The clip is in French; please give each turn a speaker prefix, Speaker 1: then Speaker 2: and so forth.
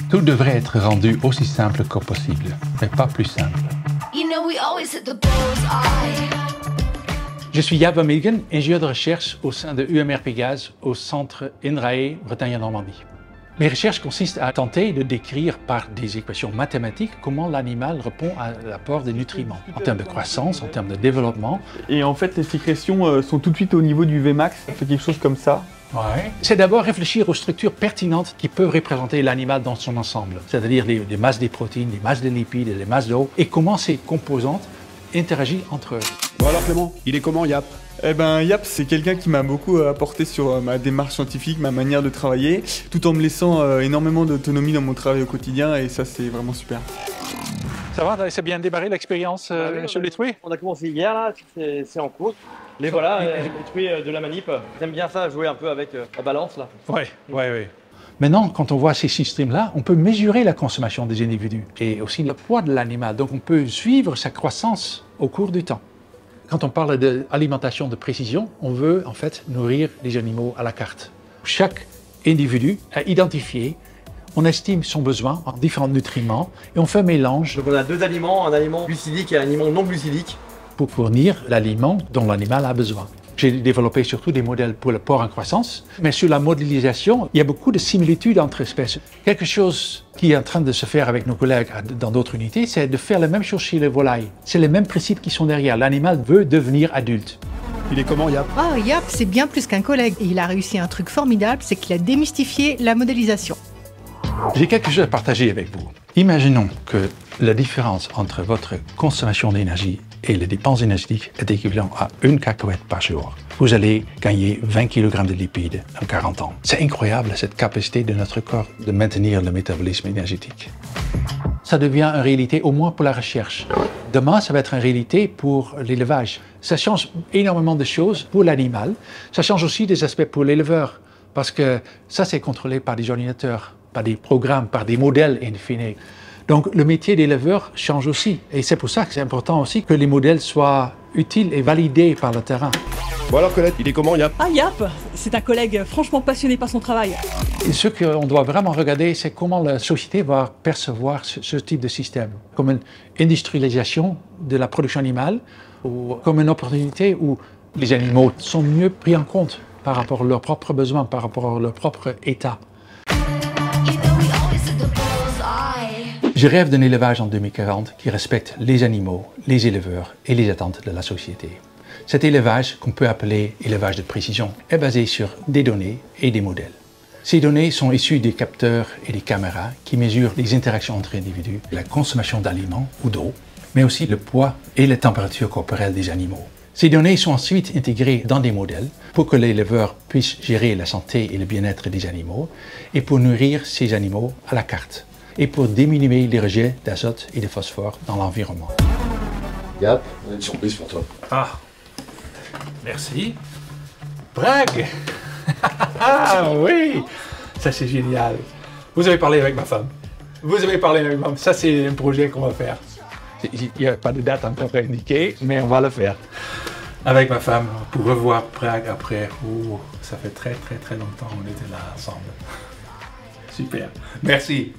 Speaker 1: Tout devrait être rendu aussi simple que possible, mais pas plus simple. Je suis Jaap Van Meegen, ingénieur de recherche au sein de UMR Pégase au centre INRAE Bretagne-Normandie. Mes recherches consistent à tenter de décrire par des équations mathématiques comment l'animal répond à l'apport des nutriments, en termes de croissance, en termes de développement.
Speaker 2: Et en fait, les sécrétions sont tout de suite au niveau du Vmax, ça fait quelque chose comme ça.
Speaker 1: Ouais. C'est d'abord réfléchir aux structures pertinentes qui peuvent représenter l'animal dans son ensemble, c'est-à-dire les masses des protéines, les masses de lipides et les masses d'eau, et comment ces composantes interagissent entre eux.
Speaker 3: Bon alors Clément, il est comment Jaap?
Speaker 2: Eh ben Jaap, c'est quelqu'un qui m'a beaucoup apporté sur ma démarche scientifique, ma manière de travailler, tout en me laissant énormément d'autonomie dans mon travail au quotidien, et ça c'est vraiment super.
Speaker 1: Ça va, c'est bien démarré l'expérience sur les truies?
Speaker 4: On a commencé hier, là, c'est en cours. Les voilà, les truies de la manip. J'aime bien ça, jouer un peu avec la balance là.
Speaker 1: Oui. Maintenant, quand on voit ces systèmes-là, on peut mesurer la consommation des individus et aussi le poids de l'animal. Donc on peut suivre sa croissance au cours du temps. Quand on parle d'alimentation de précision, on veut en fait nourrir les animaux à la carte. Chaque individu a identifié, on estime son besoin en différents nutriments et on fait un mélange.
Speaker 4: Donc on a deux aliments, un aliment glucidique et un aliment non glucidique.
Speaker 1: Pour fournir l'aliment dont l'animal a besoin. J'ai développé surtout des modèles pour le porc en croissance, mais sur la modélisation, il y a beaucoup de similitudes entre espèces. Quelque chose qui est en train de se faire avec nos collègues dans d'autres unités, c'est de faire la même chose chez les volailles. C'est les mêmes principes qui sont derrière. L'animal veut devenir adulte.
Speaker 3: Il est comment Jaap?
Speaker 5: Ah, Jaap, c'est bien plus qu'un collègue. Et il a réussi un truc formidable, c'est qu'il a démystifié la modélisation.
Speaker 1: J'ai quelque chose à partager avec vous. Imaginons que la différence entre votre consommation d'énergie et les dépenses énergétiques est équivalent à 1 cacahuète par jour. Vous allez gagner 20 kg de lipides en 40 ans. C'est incroyable cette capacité de notre corps de maintenir le métabolisme énergétique. Ça devient une réalité au moins pour la recherche. Demain, ça va être une réalité pour l'élevage. Ça change énormément de choses pour l'animal. Ça change aussi des aspects pour l'éleveur parce que ça, c'est contrôlé par des ordinateurs, par des programmes, par des modèles in fine. Donc le métier d'éleveur change aussi. Et c'est pour ça que c'est important aussi que les modèles soient utiles et validés par le terrain.
Speaker 3: Bon alors Colette, il est comment Jaap?
Speaker 6: Ah, Jaap, c'est un collègue franchement passionné par son travail.
Speaker 1: Et ce qu'on doit vraiment regarder, c'est comment la société va percevoir ce type de système. Comme une industrialisation de la production animale ou comme une opportunité où les animaux sont mieux pris en compte par rapport à leurs propres besoins, par rapport à leur propre état. Je rêve d'un élevage en 2040 qui respecte les animaux, les éleveurs et les attentes de la société. Cet élevage, qu'on peut appeler élevage de précision, est basé sur des données et des modèles. Ces données sont issues des capteurs et des caméras qui mesurent les interactions entre individus, la consommation d'aliments ou d'eau, mais aussi le poids et la température corporelle des animaux. Ces données sont ensuite intégrées dans des modèles pour que l'éleveur puisse gérer la santé et le bien-être des animaux et pour nourrir ces animaux à la carte et pour diminuer les rejets d'azote et de phosphore dans l'environnement.
Speaker 3: Jaap, on a une surprise pour toi.
Speaker 1: Ah, merci. Bragg. Ah oui, ça c'est génial. Vous avez parlé avec ma femme. Ça c'est un projet qu'on va faire. Il n'y a pas de date encore indiquée, mais on va le faire. Avec ma femme, pour revoir Prague après. Oh, ça fait très longtemps qu'on était là ensemble. Super, merci.